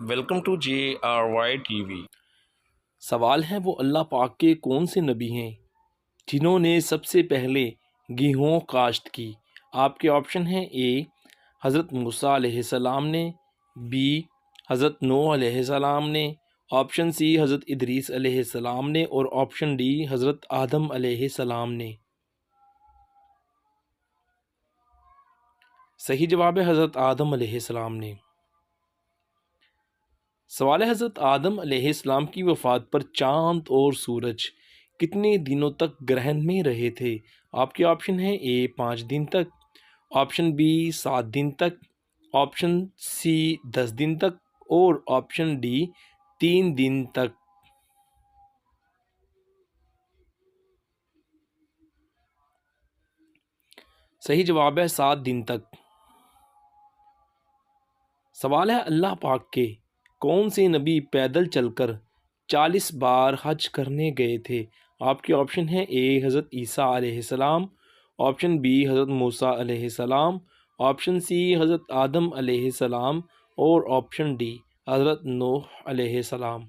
Welcome to JRY TV। सवाल है वो अल्लाह पाक के कौन से नबी हैं जिन्होंने सबसे पहले गेहूँ काश्त की। आपके ऑप्शन हैं ए हज़रत मूसा अलैहिस्सलाम ने, बी हज़रत नूह अलैहिस्सलाम ने, ऑप्शन सी हज़रत इदरीस अलैहिस्सलाम ने और ऑप्शन डी हज़रत आदम अलैहिस्सलाम ने। सही जवाब है हज़रत आदम अलैहिस्सलाम ने। सवाल है हज़रत आदम अलैहिस्सलाम की वफ़ात पर चाँद और सूरज कितने दिनों तक ग्रहण में रहे थे। आपके ऑप्शन है ए 5 दिन तक, ऑप्शन बी 7 दिन तक, ऑप्शन सी 10 दिन तक और ऑप्शन डी 3 दिन तक। सही जवाब है 7 दिन तक। सवाल है अल्लाह पाक के कौन से नबी पैदल चलकर 40 बार हज करने गए थे। आपके ऑप्शन है ए हज़रत ईसा अलैहिस्सलाम, ऑप्शन बी हज़रत मूसा अलैहिस्सलाम, ऑप्शन सी हज़रत आदम अलैहिस्सलाम और ऑप्शन डी हज़रत नूह अलैहिस्सलाम।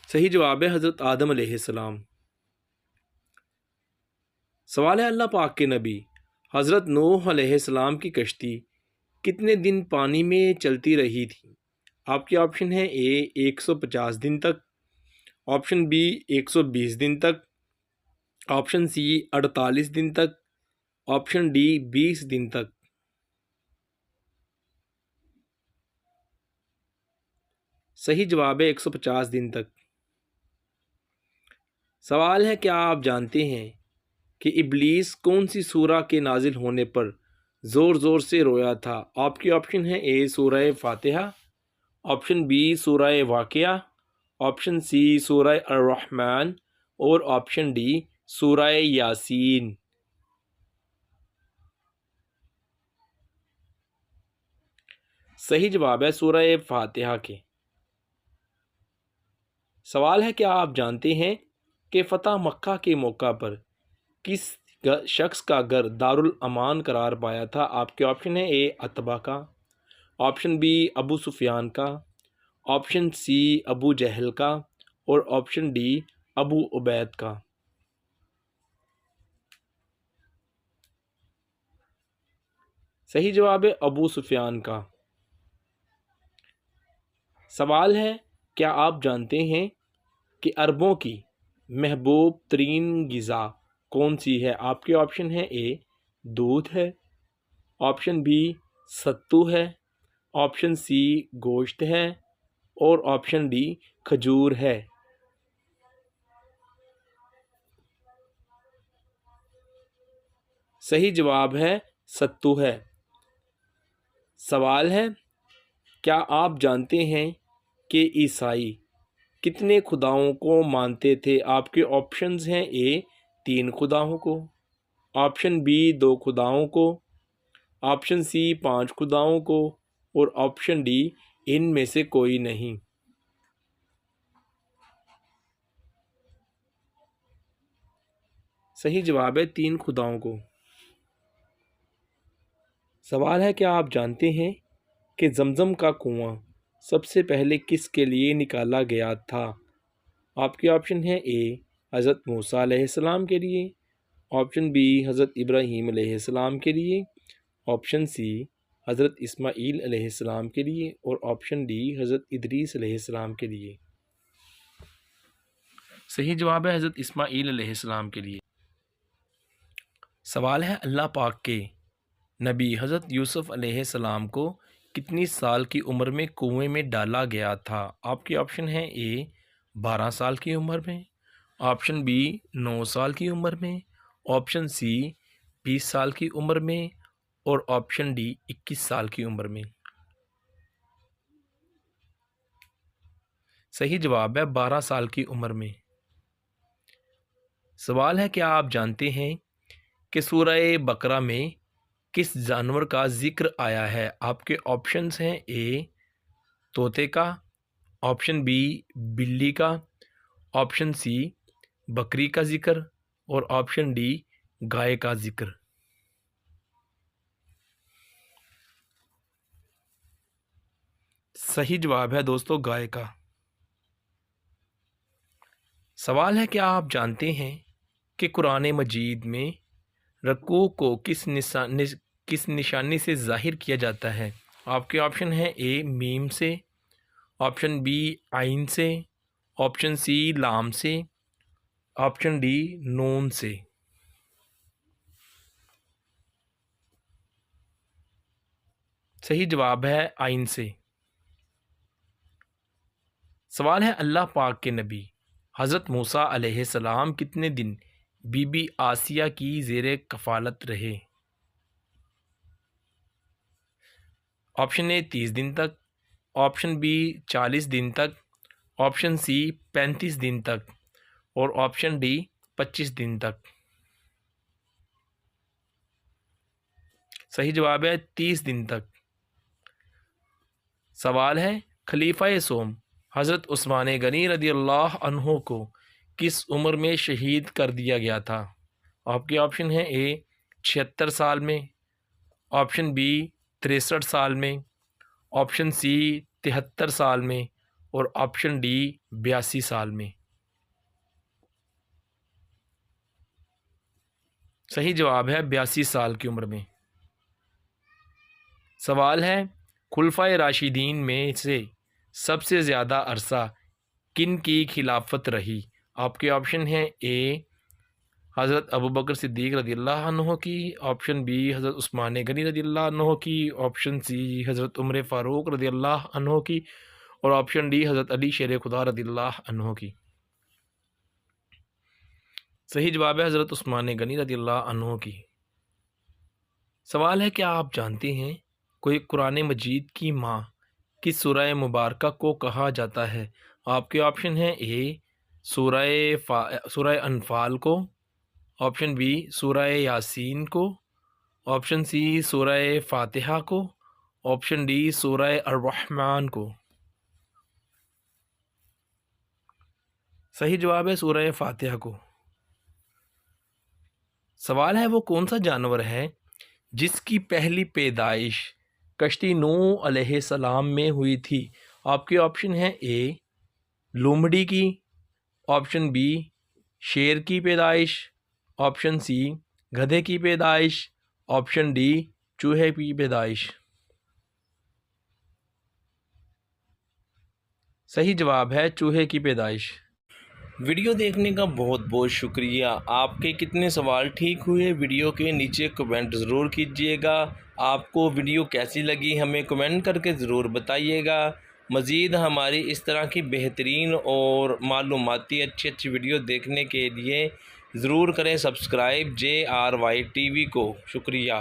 सही जवाब है हज़रत आदम अलैहिस्सलाम। सवाल है अल्लाह पाक के नबी हज़रत नूह अलैहिस्सलाम की कश्ती कितने दिन पानी में चलती रही थी। आपके ऑप्शन है ए 150 दिन तक, ऑप्शन बी 120 दिन तक, ऑप्शन सी 48 दिन तक, ऑप्शन डी 20 दिन तक। सही जवाब है 150 दिन तक। सवाल है क्या आप जानते हैं कि इब्लीस कौन सी सूरा के नाजिल होने पर ज़ोर ज़ोर से रोया था। आपके ऑप्शन है ए सूरह फातिहा, ऑप्शन बी सूरह वाक़िया, ऑप्शन सी सूरह अर्रहमान और ऑप्शन डी सूरह यासीन। सही जवाब है सूरह फातिहा के। सवाल है क्या आप जानते हैं कि फ़तह मक्का के मौका पर किस शख्स का घर दारुल अमान करार पाया था। आपके ऑप्शन है ए अतबा का, ऑप्शन बी अबू सुफियान का, ऑप्शन सी अबू जहल का और ऑप्शन डी अबू उबैद का। सही जवाब है अबू सुफियान का। सवाल है क्या आप जानते हैं कि अरबों की महबूब तरीन ग़िज़ा कौन सी है। आपके ऑप्शन है ए दूध है, ऑप्शन बी सत्तू है, ऑप्शन सी गोश्त है और ऑप्शन डी खजूर है। सही जवाब है सत्तू है। सवाल है क्या आप जानते हैं कि ईसाई कितने खुदाओं को मानते थे। आपके ऑप्शंस हैं ए 3 खुदाओं को, ऑप्शन बी 2 खुदाओं को, ऑप्शन सी 5 खुदाओं को और ऑप्शन डी इनमें से कोई नहीं। सही जवाब है 3 खुदाओं को। सवाल है क्या आप जानते हैं कि जमजम का कुआं सबसे पहले किसके लिए निकाला गया था। आपके ऑप्शन है ए हज़रत मूसा अलैहिस्सलाम के लिए, ऑप्शन बी हज़रत इब्राहीम अलैहिस्सलाम के लिए, ऑप्शन सी हज़रत इस्माईल अलैहिस्सलाम के लिए और ऑप्शन डी हज़रत इदरीस अलैहिस्सलाम के लिए। सही जवाब है हज़रत इस्माईल अलैहिस्सलाम के लिए। सवाल है अल्लाह पाक के नबी हज़रत यूसुफ़ अलैहिस्सलाम को कितनी साल की उम्र में कुएं में डाला गया था। आपके ऑप्शन है ए 12 साल की उम्र में, ऑप्शन बी 9 साल की उम्र में, ऑप्शन सी 20 साल की उम्र में और ऑप्शन डी 21 साल की उम्र में। सही जवाब है 12 साल की उम्र में। सवाल है क्या आप जानते हैं कि सूरह बकरा में किस जानवर का जिक्र आया है। आपके ऑप्शंस हैं ए तोते का, ऑप्शन बी बिल्ली का, ऑप्शन सी बकरी का जिक्र और ऑप्शन डी गाय का जिक्र। सही जवाब है दोस्तों गाय का। सवाल है, क्या आप जानते हैं कि कुरान मजीद में रकू को किस निशानी से ज़ाहिर किया जाता है? आपके ऑप्शन है ए मीम से, ऑप्शन बी आइन से, ऑप्शन सी लाम से, ऑप्शन डी नून से। सही जवाब है आइन से। सवाल है, अल्लाह पाक के नबी हज़रत मूसा अलैहिस्सलाम कितने दिन बीबी आसिया की ज़ेरे कफ़ालत रहे? ऑप्शन ए 30 दिन तक, ऑप्शन बी 40 दिन तक, ऑप्शन सी 35 दिन तक और ऑप्शन डी 25 दिन तक। सही जवाब है 30 दिन तक। सवाल है, खलीफा सोम हज़रत उस्मान गनी रदी अल्लाह अन्हो को किस उम्र में शहीद कर दिया गया था? आपके ऑप्शन है ए 76 साल में, ऑप्शन बी 63 साल में, ऑप्शन सी 73 साल में और ऑप्शन डी 82 साल में। सही जवाब है 82 साल की उम्र में। सवाल है, खुलफाए राशिदीन में से सबसे ज़्यादा अरसा किन की खिलाफत रही? आपके ऑप्शन हैं ए हज़रत अबू बकर सिद्दीक़ रज़ियल्लाहु अन्हु की, ऑप्शन बी हज़रत उस्मान गनी रज़ियल्लाहु अन्हु की, ऑप्शन सी हज़रत उमर फ़ारूक रज़ियल्लाहु अन्हु की और ऑप्शन डी हज़रत अली शेर खुदा रज़ियल्लाहु अन्हु की। सही जवाब है हज़रत उस्मान गनी रज़ियल्लाहु अन्हु की। सवाल है, क्या आप जानते हैं कोई कुरान मजीद की माँ किस सूरह मुबारका को कहा जाता है? आपके ऑप्शन हैं ए सूरह अनफाल को, ऑप्शन बी सूरह यासीन को, ऑप्शन सी सूरह फातिहा को, ऑप्शन डी सूरह अर्रहमान को। सही जवाब है सूरह फातिहा को। सवाल है, वो कौन सा जानवर है जिसकी पहली पैदाइश कश्ती नूह अलैहिस्सलाम में हुई थी? आपके ऑप्शन हैं ए लोमड़ी की, ऑप्शन बी शेर की पैदाइश, ऑप्शन सी गधे की पैदाइश, ऑप्शन डी चूहे की पैदाइश। सही जवाब है चूहे की पैदाइश। वीडियो देखने का बहुत बहुत शुक्रिया। आपके कितने सवाल ठीक हुए वीडियो के नीचे कमेंट ज़रूर कीजिएगा। आपको वीडियो कैसी लगी हमें कमेंट करके ज़रूर बताइएगा। मज़ीद हमारी इस तरह की बेहतरीन और मालूमाती अच्छी वीडियो देखने के लिए ज़रूर करें सब्सक्राइब JRY TV को। शुक्रिया।